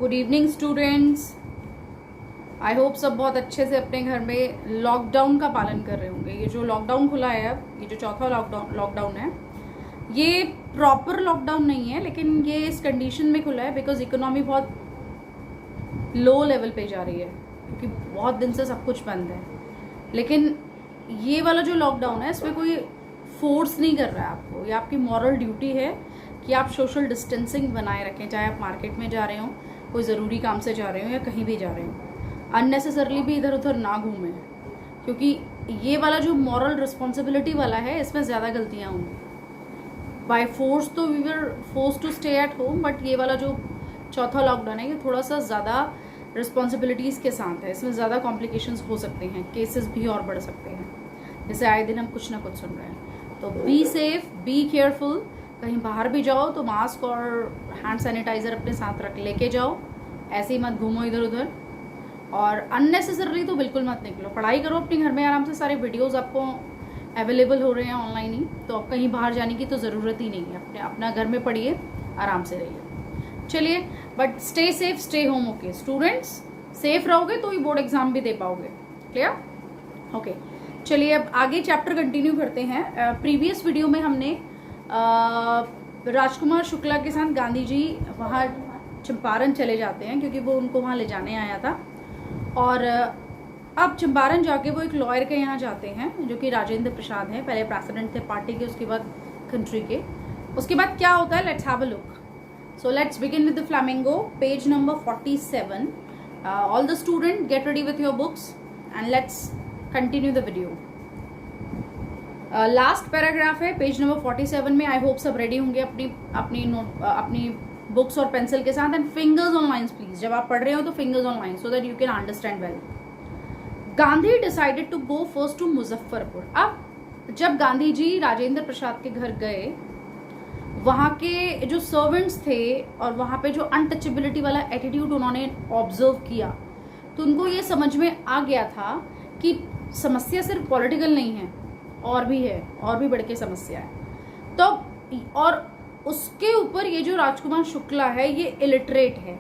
Good evening students. I hope सब बहुत अच्छे से अपने घर में लॉकडाउन का पालन कर रहे होंगे। ये जो लॉकडाउन खुला है, अब ये जो चौथा लॉकडाउन है, ये प्रॉपर लॉकडाउन नहीं है, लेकिन ये इस कंडीशन में खुला है बिकॉज इकोनॉमी बहुत लो लेवल पे जा रही है, क्योंकि बहुत दिन से सब कुछ बंद है। लेकिन ये वाला जो लॉकडाउन है, इसमें कोई फोर्स नहीं कर रहा है आपको। ये आपकी मॉरल ड्यूटी है कि आप सोशल डिस्टेंसिंग बनाए रखें, चाहे आप मार्केट में जा रहे हो, कोई ज़रूरी काम से जा रहे हो या कहीं भी जा रहे हो। अननेसेसरली भी इधर उधर ना घूमें, क्योंकि ये वाला जो मॉरल रिस्पॉन्सिबिलिटी वाला है, इसमें ज़्यादा गलतियाँ होंगी। बाय फोर्स तो we were force to stay at home, but ये वाला जो चौथा लॉकडाउन है, ये थोड़ा सा ज़्यादा रिस्पॉन्सिबिलिटीज़ के साथ है। इसमें ज़्यादा कॉम्प्लिकेशंस हो सकते हैं, केसेस भी और बढ़ सकते हैं, जैसे आए दिन हम कुछ ना कुछ सुन रहे हैं। तो बी सेफ, बी केयरफुल। कहीं बाहर भी जाओ तो मास्क और हैंड सैनिटाइज़र अपने साथ रख लेके जाओ, ऐसे ही मत घूमो इधर उधर। और अननेसेसरली तो बिल्कुल मत निकलो। पढ़ाई करो अपने घर में आराम से, सारे वीडियोस आपको अवेलेबल हो रहे हैं ऑनलाइन ही, तो अब कहीं बाहर जाने की तो ज़रूरत ही नहीं है। अपना घर में पढ़िए, आराम से रहिए। चलिए, but stay safe, stay home. Okay students, safe रहोगे तो ही बोर्ड एग्जाम भी दे पाओगे। क्लियर? ओके, चलिए अब आगे चैप्टर कंटिन्यू करते हैं। प्रीवियस वीडियो में हमने राजकुमार शुक्ला के साथ गांधी जी वहाँ चंपारण चले जाते हैं, क्योंकि वो उनको वहाँ ले जाने आया था। और अब चंपारण जाके वो एक लॉयर के यहाँ जाते हैं, जो कि राजेंद्र प्रसाद हैं। पहले प्रेसिडेंट थे पार्टी के, उसके बाद कंट्री के। उसके बाद क्या होता है, let's have a look. So let's begin with the flamingo, page number 47। All the student get ready with your books and let's continue the video. Last paragraph है पेज नंबर 47 में। आई होप सब ready होंगे अपनी books और pencil के साथ। And fingers on lines please, जब आप पढ़ रहे हो तो fingers on lines, so that you can understand well. Gandhi decided to go first to Muzaffarpur. अब जब गांधी जी राजेंद्र प्रसाद के घर गए, वहां के जो सर्वेंट्स थे और वहां पे जो अनटचेबिलिटी वाला एटीट्यूड उन्होंने ऑब्जर्व किया, तो उनको ये समझ में आ गया था कि समस्या सिर्फ पॉलिटिकल नहीं है, और भी है, और भी बढ़ के समस्या है। तो और उसके ऊपर ये जो राजकुमार शुक्ला है, ये इलिटरेट है।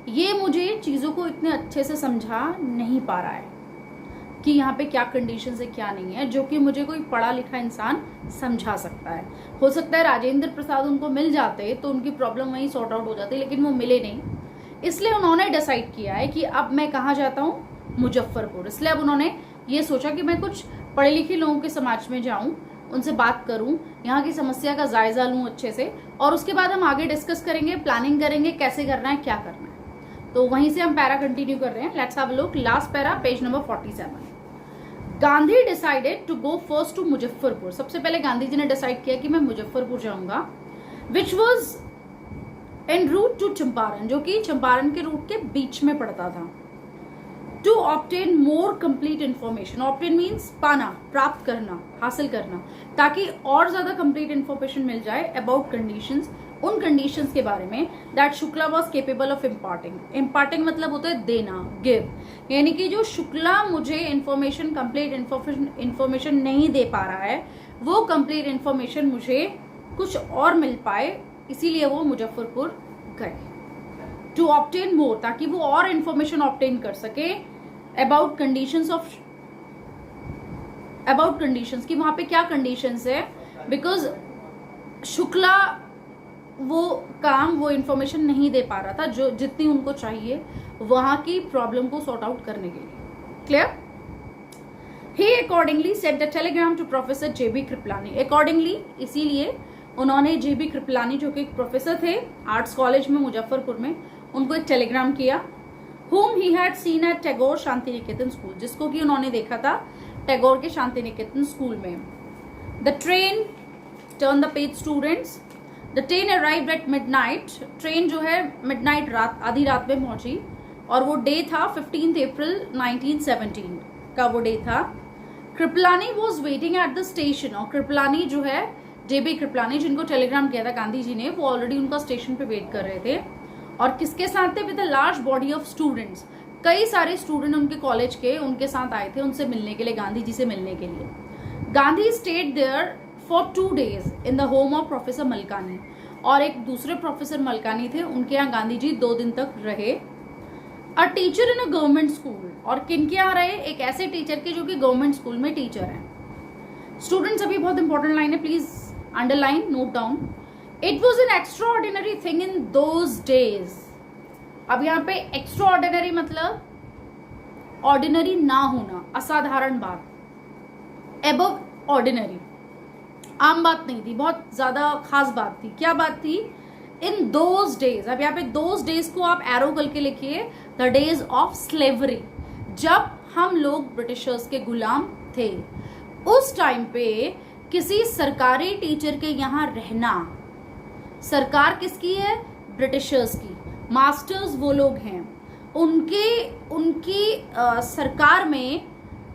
ये मुझे चीज़ों को इतने अच्छे से समझा नहीं पा रहा है कि यहाँ पे क्या कंडीशन है क्या नहीं है, जो कि मुझे कोई पढ़ा लिखा इंसान समझा सकता है। हो सकता है राजेंद्र प्रसाद उनको मिल जाते तो उनकी प्रॉब्लम वहीं सॉर्ट आउट हो जाती, लेकिन वो मिले नहीं। इसलिए उन्होंने डिसाइड किया है कि अब मैं कहाँ जाता हूँ, मुजफ्फरपुर। इसलिए अब उन्होंने ये सोचा कि मैं कुछ पढ़े लिखे लोगों के समाज में जाऊं, उनसे बात करूं, यहाँ की समस्या का जायजा लूं अच्छे से, और उसके बाद हम आगे डिस्कस करेंगे, प्लानिंग करेंगे कैसे करना है, क्या करना है। तो वहीं से हम पैरा कंटिन्यू कर रहे हैं। Let's have a look, last para, page number 47। Gandhi decided to go first to Muzaffarpur. सबसे पहले गांधी जी ने डिसाइड किया कि मैं मुजफ्फरपुर जाऊंगा, which was in route to Champaran, जो कि चंपारण के रूट के बीच में पड़ता था। To obtain more complete information. Obtain means पाना, प्राप्त करना, हासिल करना, ताकि और ज्यादा कंप्लीट इन्फॉर्मेशन मिल जाए अबाउट कंडीशंस, उन कंडीशंस के बारे में that Shukla was capable of imparting. Imparting मतलब होता है देना, गिव, यानी कि जो शुक्ला मुझे इन्फॉर्मेशन, कंप्लीट इन्फॉर्मेशन नहीं दे पा रहा है, वो कंप्लीट इन्फॉर्मेशन मुझे कुछ और मिल पाए, इसीलिए वो मुजफ्फरपुर गए। टू ऑब्टेन मोर, ताकि वो और इंफॉर्मेशन ऑब्टेन कर सके अबाउट कंडीशंस की वहां पे क्या कंडीशंस है, बिकॉज शुक्ला वो काम, वो इंफॉर्मेशन नहीं दे पा रहा था जो जितनी उनको चाहिए वहां की प्रॉब्लम को सॉर्ट आउट करने के लिए। Clear? He accordingly sent the telegram to professor JB Kripalani. Accordingly, इसीलिए उन्होंने जेबी कृपलानी, जो कि एक प्रोफेसर थे आर्ट्स कॉलेज में मुजफ्फरपुर में, उनको एक टेलीग्राम किया। whom he had seen at Tagore Shanti Niketan school, जिसको कि उन्होंने देखा था टैगोर के शांति निकेतन स्कूल में। The train, turn the page students, the train arrived at midnight. Train जो है मिडनाइट, रात, आधी रात में पहुंची, और वो डे था 15 अप्रैल 1917 का वो डे था। Kripalani was waiting at the station. और कृपलानी जो है, जेबी कृपलानी, जिनको टेलीग्राम किया था गांधी जी ने, वो ऑलरेडी उनका स्टेशन पे वेट कर रहे थे। और किसके साथ थे? With a large body of students. कई सारे स्टूडेंट उनके कॉलेज के उनके साथ आए थे उनसे मिलने के लिए, गांधी जी से मिलने के लिए। Gandhi stayed there for 2 days in the home of professor Malkani. और एक दूसरे प्रोफेसर मलकानी थे, उनके यहाँ गांधी जी 2 दिन तक रहे। A teacher in a government school, और किनके यहाँ रहे? एक ऐसे टीचर के जो कि गवर्नमेंट स्कूल में टीचर हैं। स्टूडेंट्स, अभी बहुत इंपॉर्टेंट लाइन है, please underline, note down. It was an extraordinary thing in those days. अब यहाँ पे एक्स्ट्राऑर्डिनरी मतलब ऑर्डिनरी ना होना, असाधारण बात, एबव ऑर्डिनरी, आम बात नहीं थी, बहुत ज्यादा खास बात थी। क्या बात थी? इन दोज डेज, अब यहाँ पे दोज डेज को आप एरो करके लिखिए, द डेज ऑफ स्लेवरी, जब हम लोग ब्रिटिशर्स के गुलाम थे। उस टाइम पे किसी सरकारी टीचर के यहाँ रहना, सरकार किसकी है? ब्रिटिशर्स की, मास्टर्स वो लोग हैं, उनकी सरकार में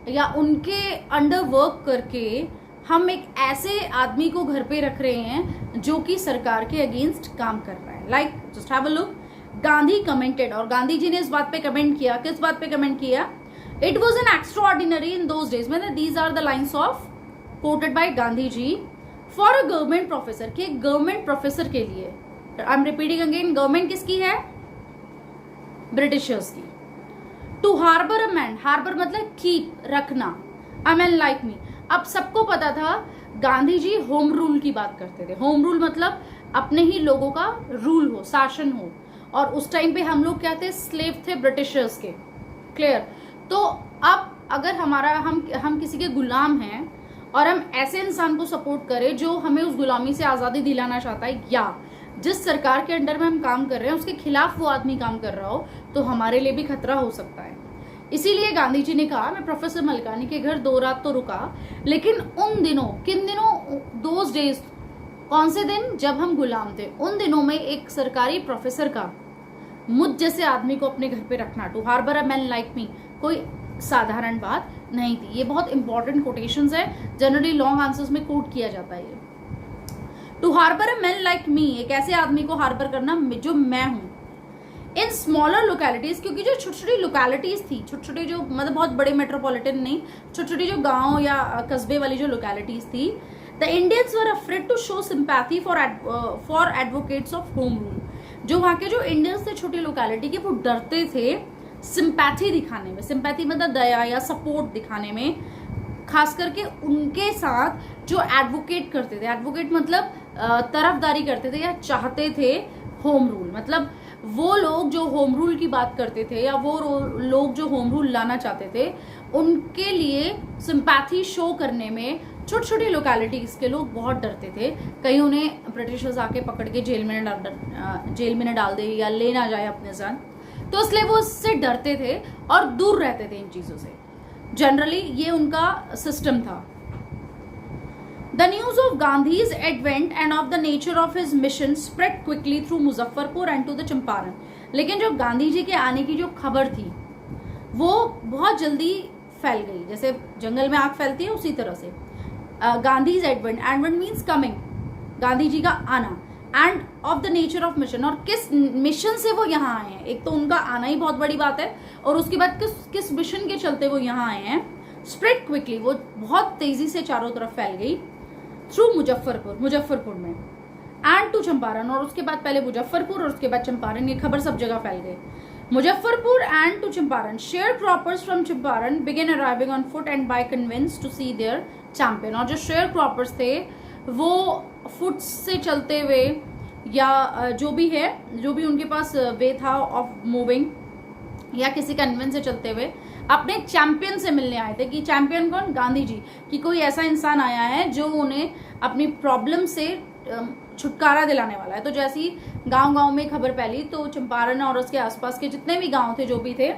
या उनके अंडर वर्क करके हम एक ऐसे आदमी को घर पे रख रहे हैं जो कि सरकार के अगेंस्ट काम कर रहा है। Like just have a look, Gandhi commented, और गांधी जी ने इस बात पे कमेंट किया। किस बात पे कमेंट किया? It was an extraordinary in those days, मतलब these are the lines of quoted by Gandhi ji for a government professor, कि गवर्नमेंट प्रोफेसर के लिए। I am repeating again, government किसकी है? ब्रिटिशर्स की। To harbour a man, harbour मतलब keep, रखना, a man like मी। अब सबको पता था गांधी जी होम रूल की बात करते थे। होम रूल मतलब अपने ही लोगों का रूल हो, शासन हो, और उस टाइम पे हम लोग क्या थे? स्लेव थे ब्रिटिशर्स के। क्लियर? तो अब अगर हम किसी के गुलाम हैं और हम ऐसे इंसान को सपोर्ट करें जो हमें उस गुलामी से आजादी दिलाना चाहता है, या जिस सरकार के अंडर में हम काम कर रहे हैं उसके खिलाफ वो आदमी काम कर रहा हो, तो हमारे लिए भी खतरा हो सकता है। इसीलिए गांधी जी ने कहा, मैं प्रोफेसर मलकानी के घर 2 रात तो रुका, लेकिन उन दिनों, किन दिनों? दोज डेज, कौन से दिन? जब हम गुलाम थे। उन दिनों में एक सरकारी प्रोफेसर का मुझ जैसे आदमी को अपने घर पे रखना, to harbour a man like me, कोई साधारण बात नहीं थी। ये बहुत इंपॉर्टेंट कोटेशंस है, जनरली लॉन्ग आंसर्स में कोट किया जाता है ये। To harbour a man like me, एक ऐसे आदमी को हार्बर करना जो मैं हूं। इन स्मॉलर लोकेलिटीज, क्योंकि जो छोटी छोटी लोकेलिटीज थी, छोटे छोटे जो मतलब बहुत बड़े मेट्रोपॉलिटन नहीं, छोटी छोटी जो गांव या कस्बे वाली जो लोकेलिटीज थी, the Indians were afraid to show sympathy for advocates of home rule. जो वहां के जो इंडियंस थे छोटी लोकेलिटी के, वो डरते थे सिंपैथी दिखाने में। सिंपैथी मतलब दया या सपोर्ट दिखाने में, खास करके उनके साथ जो एडवोकेट करते थे। एडवोकेट मतलब तरफदारी करते थे या चाहते थे होम रूल, मतलब वो लोग जो होम रूल की बात करते थे या वो लोग जो होम रूल लाना चाहते थे, उनके लिए सिंपैथी शो करने में छोटी छोटी लोकेलिटीज के लोग बहुत डरते थे, कहीं उन्हें ब्रिटिशर्स आके पकड़ के जेल में न डाल दे या ले ना जाए अपने साथ, तो इसलिए वो इससे डरते थे और दूर रहते थे इन चीजों से। जनरली ये उनका सिस्टम था। The news of Gandhi's advent and of the nature of his mission spread quickly through Muzaffarpur and to the Champaran. लेकिन जो गांधी जी के आने की जो खबर थी वो बहुत जल्दी फैल गई, जैसे जंगल में आग फैलती है उसी तरह से। Gandhi's advent, advent means coming, Gandhi ji का आना, and of the nature of mission, और किस मिशन से वो यहाँ आए हैं। एक तो उनका आना ही बहुत बड़ी बात है, और उसके बाद किस मिशन के चलते वो यहाँ आए हैं। स्प्रेड क्विकली, वो बहुत तेजी से चारों तरफ फैल गई। थ्रू मुजफ्फरपुर में, एंड टू चंपारण, और उसके बाद पहले मुजफ्फरपुर और उसके बाद चंपारण, ये खबर सब जगह फैल गई। Muzaffarpur and to Champaran, sharecroppers from Champaran begin arriving on foot and by convince to see their champion. और जो शेयर क्रॉपर्स थे वो फुट से चलते हुए या जो भी उनके पास वे था ऑफ मूविंग या किसी कन्वेंस से चलते हुए अपने चैंपियन से मिलने आए थे। कि चैंपियन कौन? गांधी जी। कि कोई ऐसा इंसान आया है जो उन्हें अपनी प्रॉब्लम से छुटकारा दिलाने वाला है। तो जैसे ही गांव में खबर फैली तो चंपारण और उसके आसपास के जितने भी गांव थे, जो भी थे,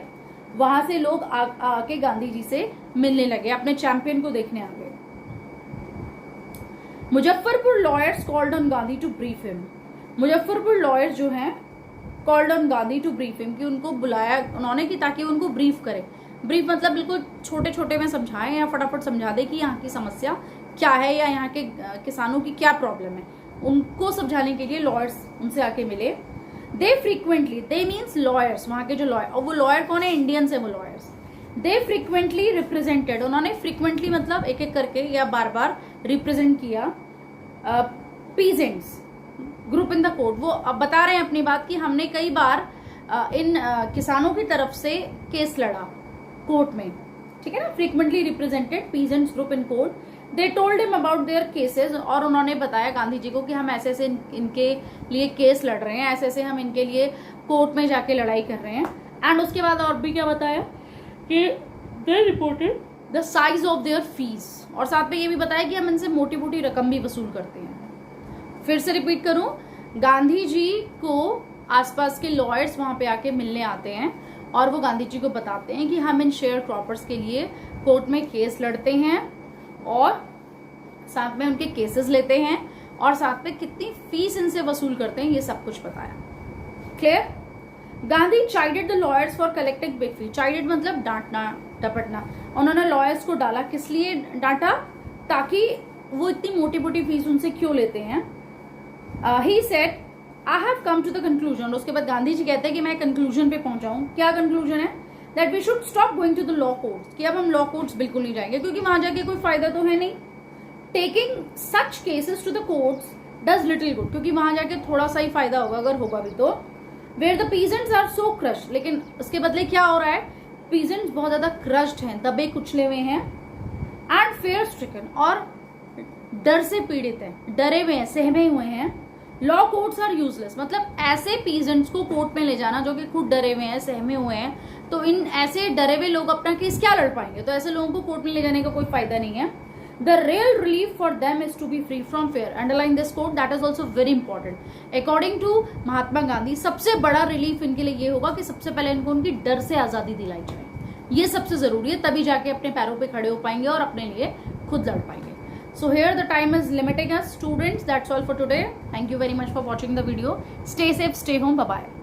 वहां से लोग आके गांधी जी से मिलने लगे, अपने चैंपियन को देखने आ गए। Muzaffarpur lawyers called on Gandhi to brief him. Muzaffarpur lawyers जो हैं called on Gandhi to brief him, कि उनको बुलाया उन्होंने कि ताकि उनको ब्रीफ करे। ब्रीफ मतलब बिल्कुल छोटे छोटे में समझाएं या फटाफट समझा दे कि यहाँ की समस्या क्या है या यहाँ के किसानों की क्या प्रॉब्लम है। उनको समझाने के लिए लॉयर्स उनसे आके मिले। दे फ्रीक्वेंटली, दे मीन्स लॉयर्स, वहां के जो लॉयर, और वो लॉयर कौन है? इंडियंस है वो लॉयर्स। दे फ्रीक्वेंटली रिप्रेजेंटेड, उन्होंने फ्रीक्वेंटली मतलब एक एक करके या बार बार रिप्रेजेंट किया peasants, group in the court, वो अब बता रहे हैं अपनी बात कि हमने कई बार इन किसानों की तरफ से केस लड़ा कोर्ट में, ठीक है ना, frequently represented peasants group in court, they told him about their cases, और उन्होंने बताया गांधी जी को कि हम ऐसे ऐसे इनके लिए केस लड़ रहे हैं, ऐसे ऐसे हम इनके लिए कोर्ट में जाके लड़ाई कर रहे हैं। एंड उसके बाद और भी क्या बताया कि दे reported the size of their fees, और साथ में ये भी बताया कि हम इनसे मोटी मोटी रकम भी वसूल करते हैं। फिर से रिपीट करूं, गांधी जी को आसपास के लॉयर्स वहां पे आके मिलने आते हैं और वो गांधी जी को बताते हैं कि हम इन शेयर क्रॉपर्स के लिए कोर्ट में केस लड़ते हैं और साथ में उनके केसेस लेते हैं और साथ में कितनी फीस इनसे वसूल करते हैं, ये सब कुछ बताया। Clear? Gandhi chided the lawyers for collecting big fee, chided मतलब डांटना डपटना, उन्होंने लॉयर्स को डाला, किस लिए डांटा, ताकि वो इतनी मोटी मोटी फीस उनसे क्यों लेते हैं। He said I have come to the conclusion, उसके बाद गांधी जी कहते हैं कि मैं कंक्लूजन पे पहुंचा हूं। क्या कंक्लूजन है? That we should stop going to the law courts, कि अब हम लॉ कोर्ट्स बिल्कुल नहीं जाएंगे क्योंकि वहां जाके कोई फायदा तो है नहीं। Taking such cases to the courts does little good, क्योंकि वहां जाके थोड़ा सा ही फायदा होगा अगर होगा भी तो। Where the peasants are so crush, लेकिन उसके बदले क्या हो रहा है, पीजेंट्स बहुत ज्यादा क्रश्ड हैं, दबे कुचले हुए हैं, एंड फेयर स्ट्रिकन, और डर से पीड़ित हैं, डरे हुए हैं, सहमे हुए हैं। लॉ कोर्ट्स आर यूजलेस, मतलब ऐसे पीजेंट्स को कोर्ट में ले जाना जो कि खुद डरे हुए हैं, सहमे हुए हैं, तो इन ऐसे डरे हुए लोग अपना केस क्या लड़ पाएंगे, तो ऐसे लोगों को कोर्ट में ले जाने का कोई फायदा नहीं है। The real relief for them is to be free from fear, underline this quote, that is also very important. According to Mahatma Gandhi सबसे बड़ा रिलीफ इनके लिए ये होगा कि सबसे पहले इनको उनकी डर से आजादी दिलाई जाए, ये सबसे जरूरी है, तभी जाके अपने पैरों पे खड़े हो पाएंगे और अपने लिए खुद लड़ पाएंगे। So here the time is limiting us, students. That's all for today. Thank you very much for watching the video. Stay safe, stay home. Bye bye.